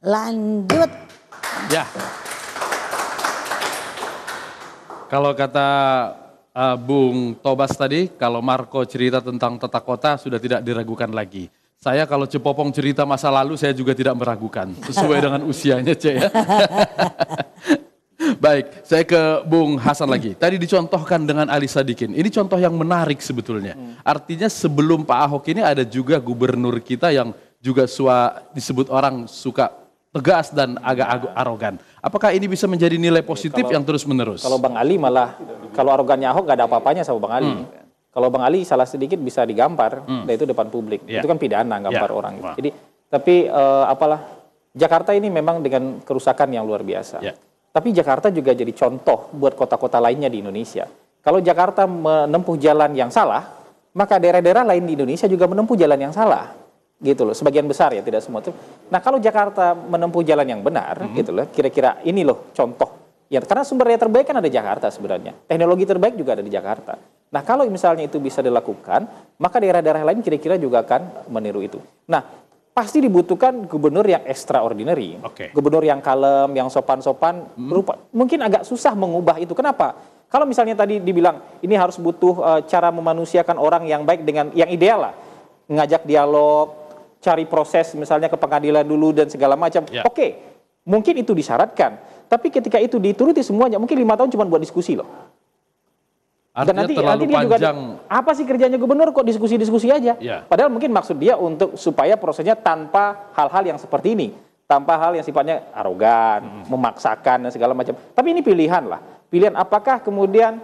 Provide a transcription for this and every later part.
Lanjut. Ya. Kalau kata Bung Tobas tadi, kalau Marco cerita tentang tata kota sudah tidak diragukan lagi. Saya kalau Cepopong cerita masa lalu saya juga tidak meragukan. Sesuai dengan usianya, Cek ya. Baik, saya ke Bung Hasan lagi. Tadi dicontohkan dengan Ali Sadikin. Ini contoh yang menarik sebetulnya. Artinya sebelum Pak Ahok ini ada juga gubernur kita yang juga disebut orang suka tegas dan agak arogan. Apakah ini bisa menjadi nilai positif yang terus menerus? Kalau Bang Ali malah, kalau arogannya Ahok gak ada apa-apanya sama Bang Ali. Kalau Bang Ali salah sedikit bisa digampar, dan itu depan publik. Itu kan pidana, gampar orang. Jadi, tapi Jakarta ini memang dengan kerusakan yang luar biasa. Tapi Jakarta juga jadi contoh buat kota-kota lainnya di Indonesia. Kalau Jakarta menempuh jalan yang salah, maka daerah-daerah lain di Indonesia juga menempuh jalan yang salah. Gitu loh, sebagian besar ya, tidak semua itu. Nah, kalau Jakarta menempuh jalan yang benar, gitu loh, kira-kira ini loh contoh. Ya, karena sumber daya terbaik kan ada Jakarta sebenarnya. Teknologi terbaik juga ada di Jakarta. Nah, kalau misalnya itu bisa dilakukan, maka daerah-daerah lain kira-kira juga akan meniru itu. Nah, pasti dibutuhkan gubernur yang extraordinary. Gubernur yang kalem, yang sopan-sopan, mungkin agak susah mengubah itu. Kenapa? Kalau misalnya tadi dibilang, ini harus butuh cara memanusiakan orang yang baik dengan, yang ideal lah. Ngajak dialog, cari proses misalnya ke pengadilan dulu dan segala macam. Oke, mungkin itu disyaratkan. Tapi ketika itu dituruti semuanya, mungkin 5 tahun cuma buat diskusi loh. Artinya Dan nanti terlalu dia juga, panjang. apa sih kerjanya gubernur kok diskusi-diskusi aja? Padahal mungkin maksud dia untuk supaya prosesnya tanpa hal-hal yang seperti ini. Tanpa hal yang sifatnya arogan, memaksakan dan segala macam. Tapi ini pilihan lah. Pilihan apakah kemudian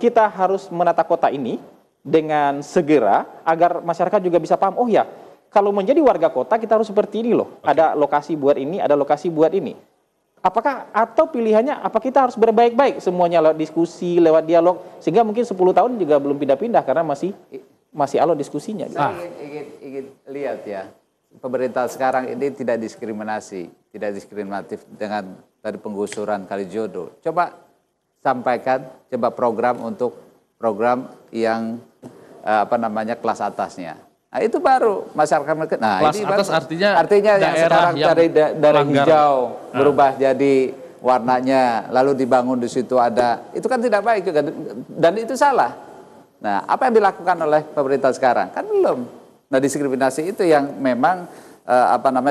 kita harus menata kota ini dengan segera agar masyarakat juga bisa paham, oh ya, kalau menjadi warga kota kita harus seperti ini loh. Ada lokasi buat ini, ada lokasi buat ini. Apakah atau pilihannya apa kita harus berbaik-baik semuanya lewat diskusi, lewat dialog sehingga mungkin 10 tahun juga belum pindah-pindah karena masih alot diskusinya. Saya ingin lihat ya, pemerintah sekarang ini tidak diskriminatif dengan tadi penggusuran Kalijodo. Coba sampaikan, coba program yang kelas atasnya. Nah, itu baru masyarakat. Nah, kelas ini atas baru. artinya yang sekarang dari hijau berubah jadi warnanya, lalu dibangun di situ ada. Itu kan tidak baik juga dan itu salah. Nah, apa yang dilakukan oleh pemerintah sekarang? Kan belum. Nah, diskriminasi itu yang memang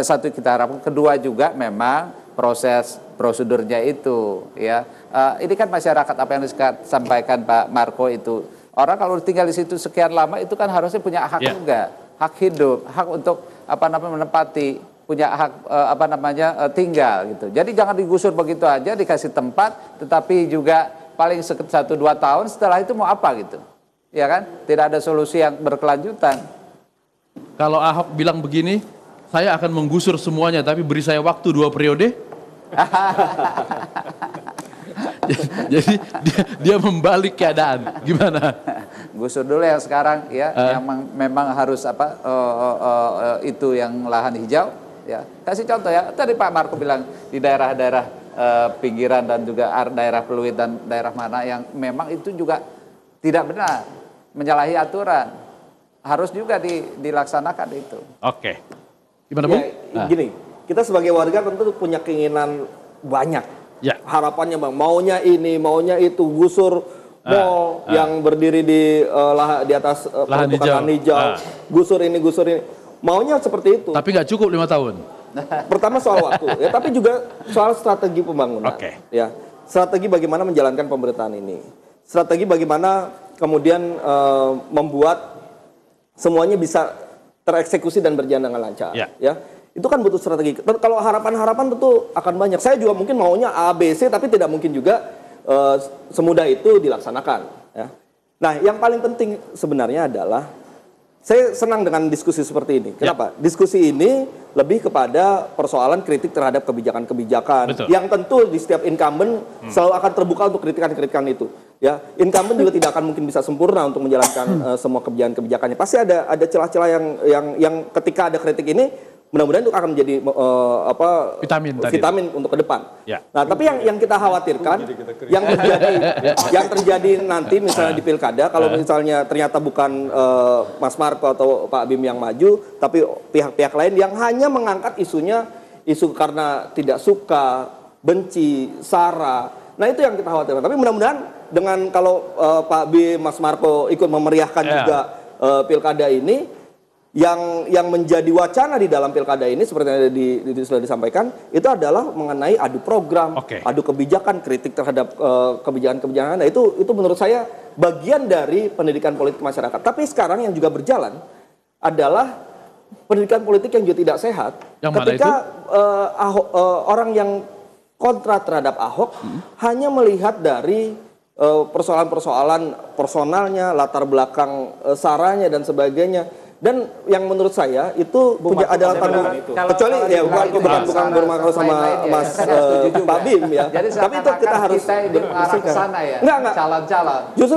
satu kita harapkan, kedua juga memang proses prosedurnya itu ya. Ini kan masyarakat apa yang disampaikan Pak Marco itu. Orang kalau tinggal di situ sekian lama itu kan harusnya punya hak juga, hak hidup, hak untuk menempati, punya hak tinggal gitu. Jadi jangan digusur begitu aja, dikasih tempat, tetapi juga paling 1-2 tahun setelah itu mau apa gitu, ya kan? Tidak ada solusi yang berkelanjutan. Kalau Ahok bilang begini, saya akan menggusur semuanya, tapi beri saya waktu 2 periode. Jadi dia membalik keadaan, gimana? Gusur dulu yang sekarang ya, yang memang harus itu yang lahan hijau ya. Kasih contoh ya, tadi Pak Marco bilang di daerah-daerah pinggiran dan juga daerah Pluit dan daerah mana yang memang itu juga tidak benar, menyalahi aturan. Harus juga dilaksanakan itu. Oke. Gimana Bung? Gini, kita sebagai warga tentu punya keinginan banyak. Harapannya Bang, maunya ini, maunya itu, gusur mall yang berdiri di atas lahan hijau, gusur ini, maunya seperti itu. Tapi nggak cukup 5 tahun. Pertama soal waktu, ya, tapi juga soal strategi pembangunan. Ya, strategi bagaimana menjalankan pemerintahan ini, strategi bagaimana kemudian membuat semuanya bisa tereksekusi dan berjalan dengan lancar. Ya. Itu kan butuh strategi. Kalau harapan-harapan tentu akan banyak. Saya juga mungkin maunya A, B, C, tapi tidak mungkin juga semudah itu dilaksanakan. Ya. Nah, yang paling penting sebenarnya adalah saya senang dengan diskusi seperti ini. Kenapa? Diskusi ini lebih kepada persoalan kritik terhadap kebijakan-kebijakan yang tentu di setiap incumbent selalu akan terbuka untuk kritikan-kritikan itu. Ya, incumbent juga tidak akan mungkin bisa sempurna untuk menjalankan semua kebijakan-kebijakannya. Pasti ada celah-celah yang ketika ada kritik ini mudah-mudahan itu akan menjadi vitamin untuk ke depan. Nah, tapi yang kita khawatirkan, yang terjadi nanti misalnya di pilkada, kalau misalnya ternyata bukan Mas Marco atau Pak Bim yang maju, tapi pihak-pihak lain yang hanya mengangkat isunya isu karena tidak suka, benci, sara. Nah itu yang kita khawatirkan. Tapi mudah-mudahan dengan kalau Pak B, Mas Marco ikut memeriahkan juga pilkada ini, yang menjadi wacana di dalam pilkada ini seperti yang sudah disampaikan, itu adalah mengenai adu program, adu kebijakan, kritik terhadap kebijakan-kebijakan. Nah itu menurut saya bagian dari pendidikan politik masyarakat. Tapi sekarang yang juga berjalan adalah pendidikan politik yang juga tidak sehat. Yang ketika orang yang kontra terhadap Ahok hanya melihat dari persoalan-persoalan personalnya, latar belakang saranya dan sebagainya. Dan yang menurut saya itu punya adalah tanggung, kecuali ya bukan bermaksud sama Mas Pak Bim ya. Jadi tapi itu kita harus arah ke sana ya. Enggak. Calon-calon. Justru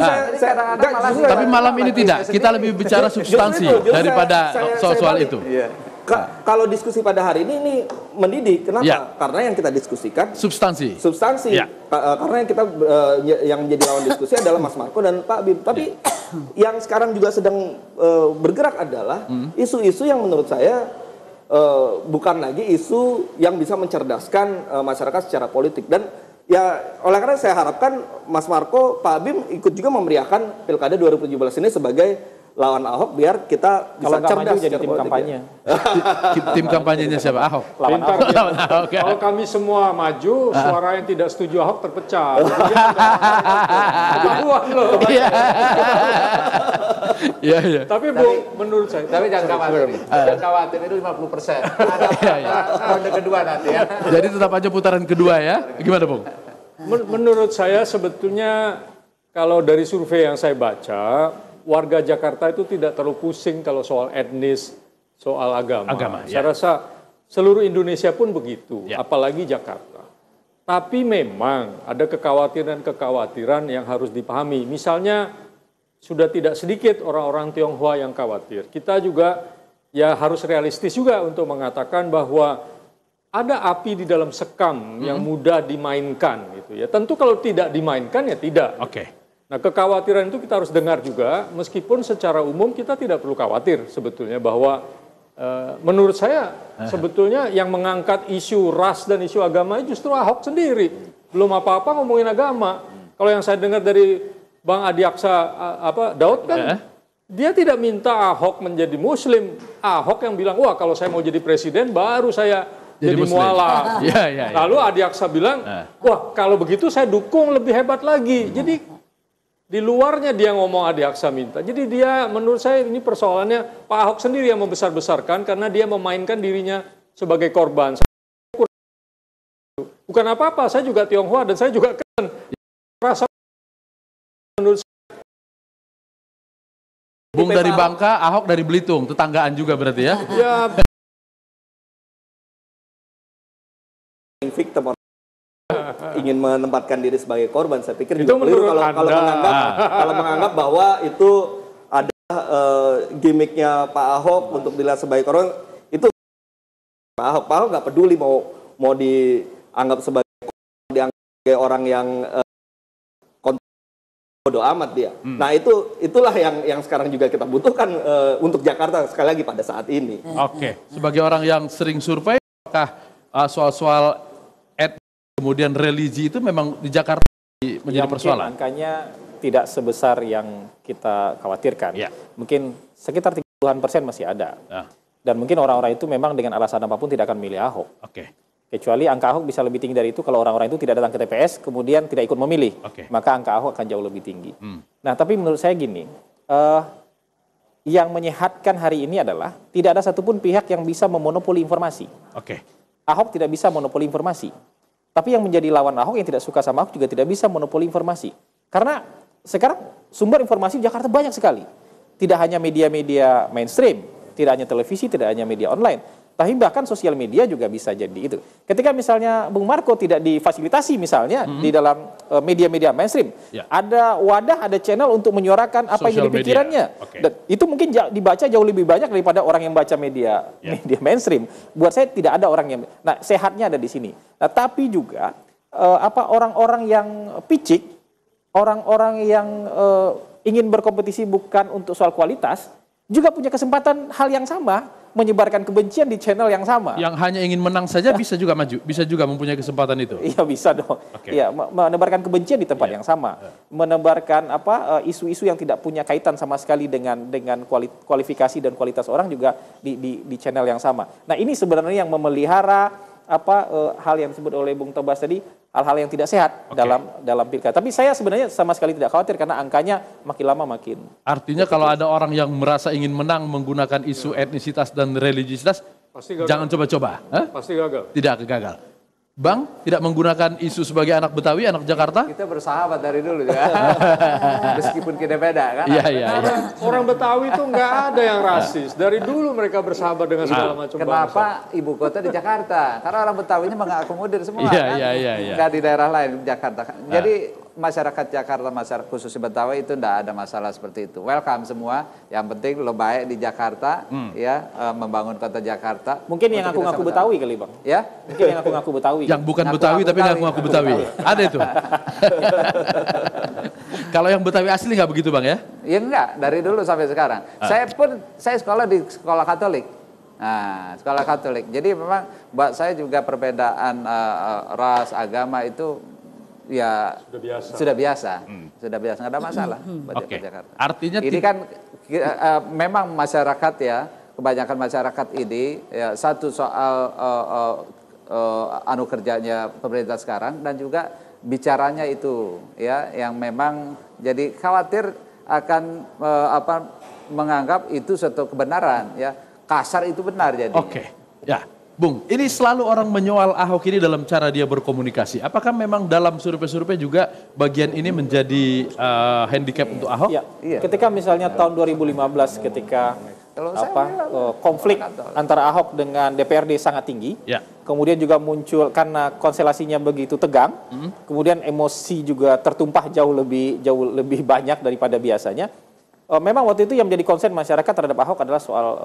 tapi malam ini tidak. Kita lebih bicara substansi daripada soal itu. Kalau diskusi pada hari ini mendidik, kenapa? Karena yang kita diskusikan substansi. Karena yang kita yang menjadi lawan diskusi adalah Mas Marco dan Pak Bim. Tapi yang sekarang juga sedang bergerak adalah isu-isu yang menurut saya bukan lagi isu yang bisa mencerdaskan masyarakat secara politik. Dan ya oleh karena saya harapkan Mas Marco, Pak Bim ikut juga memeriahkan Pilkada 2017 ini sebagai lawan Ahok biar kita bisa cerdas jadi tim kampanye. Tim kampanyenya siapa? Ahok. Lawan Ahok. Kalau kami semua maju, suara yang tidak setuju Ahok terpecah. Kebuan loh. Iya. Tapi Bung, menurut saya. Tapi jangan khawatir. Jangan khawatir, itu 50%. Ada ronde kedua nanti ya. Jadi tetap aja putaran kedua ya. Gimana Bung? Menurut saya sebetulnya kalau dari survei yang saya baca, warga Jakarta itu tidak terlalu pusing kalau soal etnis, soal agama. Saya rasa seluruh Indonesia pun begitu, apalagi Jakarta. Tapi memang ada kekhawatiran-kekhawatiran yang harus dipahami. Misalnya sudah tidak sedikit orang-orang Tionghoa yang khawatir. Kita juga ya harus realistis juga untuk mengatakan bahwa ada api di dalam sekam yang mudah dimainkan gitu ya. Tentu kalau tidak dimainkan ya tidak. Nah, kekhawatiran itu kita harus dengar juga, meskipun secara umum kita tidak perlu khawatir sebetulnya bahwa menurut saya sebetulnya yang mengangkat isu ras dan isu agama justru Ahok sendiri. Belum apa-apa ngomongin agama. Kalau yang saya dengar dari Bang Adiaksa Daud kan, dia tidak minta Ahok menjadi Muslim. Ahok yang bilang, wah kalau saya mau jadi presiden baru saya jadi mualaf. Lalu Adiaksa bilang, wah kalau begitu saya dukung lebih hebat lagi. Jadi di luarnya dia ngomong Adiaksa minta. Jadi dia menurut saya ini persoalannya Pak Ahok sendiri yang membesar-besarkan karena dia memainkan dirinya sebagai korban. Bukan apa-apa, saya juga Tionghoa dan saya juga kan rasa menurut saya. Bung dari Bangka, Ahok dari Belitung, tetanggaan juga berarti ya? Ya. Victim ingin menempatkan diri sebagai korban, saya pikir itu juga keliru kalau menganggap bahwa itu ada gimmicknya Pak Ahok untuk dilihat sebagai korban. Itu Pak Ahok nggak peduli mau dianggap sebagai orang yang bodoh amat dia. Nah itulah yang sekarang juga kita butuhkan untuk Jakarta sekali lagi pada saat ini. Sebagai orang yang sering survei, apakah soal-soal kemudian religi itu memang di Jakarta menjadi persoalan? Angkanya tidak sebesar yang kita khawatirkan. Mungkin sekitar 30% masih ada. Dan mungkin orang-orang itu memang dengan alasan apapun tidak akan milih Ahok. Kecuali angka Ahok bisa lebih tinggi dari itu kalau orang-orang itu tidak datang ke TPS kemudian tidak ikut memilih. Maka angka Ahok akan jauh lebih tinggi. Nah tapi menurut saya gini, yang menyehatkan hari ini adalah tidak ada satupun pihak yang bisa memonopoli informasi. Ahok tidak bisa monopoli informasi. Tapi yang menjadi lawan Ahok yang tidak suka sama Ahok juga tidak bisa monopoli informasi. Karena sekarang sumber informasi di Jakarta banyak sekali. Tidak hanya media-media mainstream, tidak hanya televisi, tidak hanya media online. Tapi bahkan sosial media juga bisa jadi itu. Ketika misalnya Bung Marco tidak difasilitasi misalnya di dalam media-media mainstream. Ada wadah, ada channel untuk menyuarakan apa yang jadi pikirannya. Dan itu mungkin dibaca jauh lebih banyak daripada orang yang baca media mainstream. Buat saya tidak ada orang yang... Nah sehatnya ada di sini. Nah tapi juga orang-orang yang picik, orang-orang yang ingin berkompetisi bukan untuk soal kualitas, juga punya kesempatan hal yang sama menyebarkan kebencian di channel yang sama. Yang hanya ingin menang saja bisa juga maju, bisa juga mempunyai kesempatan itu. Iya bisa dong. Iya, menebarkan kebencian di tempat yang sama, menebarkan isu-isu yang tidak punya kaitan sama sekali dengan kualifikasi dan kualitas orang juga di channel yang sama. Nah ini sebenarnya yang memelihara hal yang disebut oleh Bung Tobas tadi, hal-hal yang tidak sehat dalam pilkada. Tapi saya sebenarnya sama sekali tidak khawatir karena angkanya makin lama makin. Artinya kalau ada orang yang merasa ingin menang menggunakan isu etnisitas dan religiositas, jangan coba-coba. Pasti gagal. Tidak gagal. Bang, tidak menggunakan isu sebagai anak Betawi, anak Jakarta? Kita bersahabat dari dulu ya. Meskipun kita beda kan. Iya. Orang Betawi itu nggak ada yang rasis. Dari dulu mereka bersahabat dengan segala macam Kenapa ibu kota di Jakarta? Karena orang Betawinya mengakomodir semua Iya. Nggak di daerah lain, Jakarta. Jadi masyarakat Jakarta, masyarakat khususnya Betawi itu enggak ada masalah seperti itu. Welcome semua. Yang penting lo baik di Jakarta, ya membangun kota Jakarta. Mungkin yang ngaku-ngaku Betawi kali Bang. Ya? Mungkin yang ngaku-ngaku Betawi. Yang bukan Betawi tapi ngaku-ngaku Betawi. Ada itu. Kalau yang Betawi asli nggak begitu Bang ya? Ya enggak, dari dulu sampai sekarang. Saya sekolah di sekolah Katolik. Nah, sekolah Katolik. Jadi memang buat saya juga perbedaan ras, agama itu ya sudah biasa nggak ada masalah buat Jakarta. Artinya ini kan memang masyarakat ya, kebanyakan masyarakat ini ya, satu soal kerjanya pemerintah sekarang dan juga bicaranya itu ya yang memang jadi khawatir akan menganggap itu suatu kebenaran ya, kasar itu benar jadi. Ya. Bung, ini selalu orang menyoal Ahok ini dalam cara dia berkomunikasi. Apakah memang dalam survei-survei juga bagian ini menjadi handicap untuk Ahok? Iya. Ketika misalnya tahun 2015 ketika konflik antara Ahok dengan DPRD sangat tinggi, kemudian juga muncul karena konstelasinya begitu tegang, kemudian emosi juga tertumpah jauh lebih banyak daripada biasanya. Memang waktu itu yang menjadi konsen masyarakat terhadap Ahok adalah soal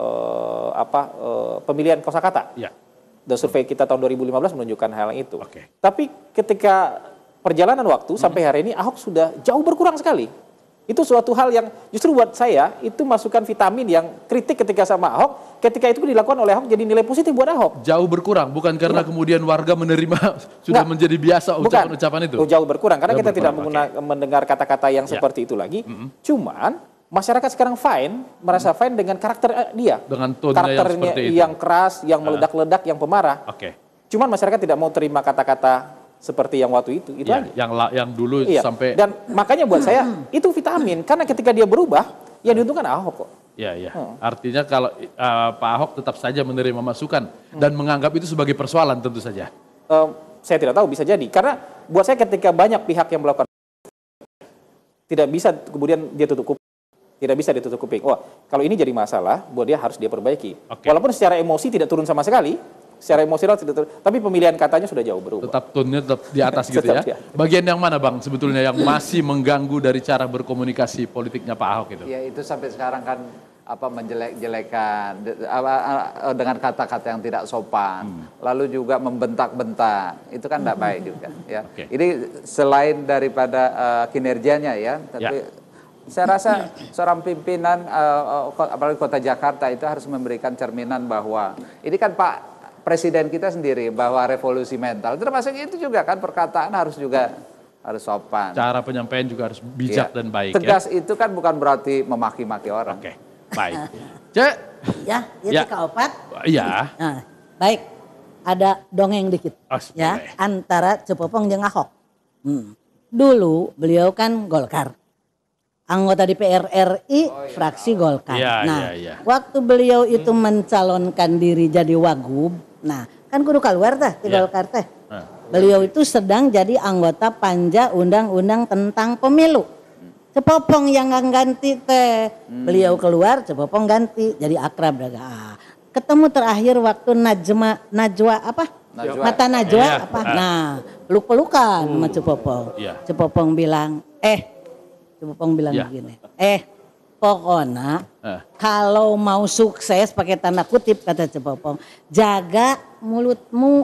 pemilihan kosakata. Dan survei kita tahun 2015 menunjukkan hal yang itu. Tapi ketika perjalanan waktu sampai hari ini Ahok sudah jauh berkurang sekali. Itu suatu hal yang justru buat saya itu masukan vitamin yang kritik ketika sama Ahok, ketika itu dilakukan oleh Ahok jadi nilai positif buat Ahok. Jauh berkurang, bukan karena kemudian warga menerima sudah menjadi biasa ucapan-ucapan itu. Jauh berkurang karena kita tidak mendengar kata-kata yang seperti itu lagi. Cuman masyarakat sekarang merasa fine dengan karakter dia. Dengan karakternya yang keras, yang meledak-ledak, yang pemarah. Cuman masyarakat tidak mau terima kata-kata seperti yang waktu itu aja. Yang dulu sampai. Dan makanya buat saya itu vitamin karena ketika dia berubah, yang diuntungkan Ahok kok. Iya. Artinya kalau Pak Ahok tetap saja menerima masukan dan menganggap itu sebagai persoalan tentu saja. Saya tidak tahu, bisa jadi. Karena buat saya ketika banyak pihak yang melakukan tidak bisa kemudian dia tutup kuping. Tidak bisa ditutup kuping. Wah, kalau ini jadi masalah, buat dia harus dia perbaiki. Walaupun secara emosi tidak turun sama sekali, secara emosional tidak turun, tapi pemilihan katanya sudah jauh berubah. Tetap tone-nya tetap di atas gitu ya. Bagian yang mana Bang sebetulnya yang masih mengganggu dari cara berkomunikasi politiknya Pak Ahok itu? Ya itu sampai sekarang kan menjelek-jelekan dengan kata-kata yang tidak sopan, lalu juga membentak-bentak, itu kan tidak baik juga ya. Ini selain daripada kinerjanya ya, tapi saya rasa seorang pimpinan apalagi kota Jakarta itu harus memberikan cerminan bahwa ini kan Pak Presiden kita sendiri bahwa revolusi mental termasuk itu juga kan, perkataan harus sopan. Cara penyampaian juga harus bijak dan baik. Tegas itu kan bukan berarti memaki-maki orang. Baik. Cek. Ya, Opat. Iya. Nah, baik. Ada dongeng dikit antara Cepopong jeung Ahok. Dulu beliau kan Golkar. Anggota DPR RI, fraksi Golkar. Waktu beliau itu mencalonkan diri jadi wagub, nah kan kudu keluar di Golkar teh. Beliau itu sedang jadi anggota panja undang-undang tentang pemilu. Cepopong yang ganti teh. Beliau keluar, Cepopong ganti, jadi akrab daga. Ketemu terakhir waktu Najwa. Nah, peluk-pelukan sama Cepopong. Cepopong bilang, Cepopong bilang begini, pokoknya kalau mau sukses pakai tanda kutip kata Cepopong, jaga mulutmu.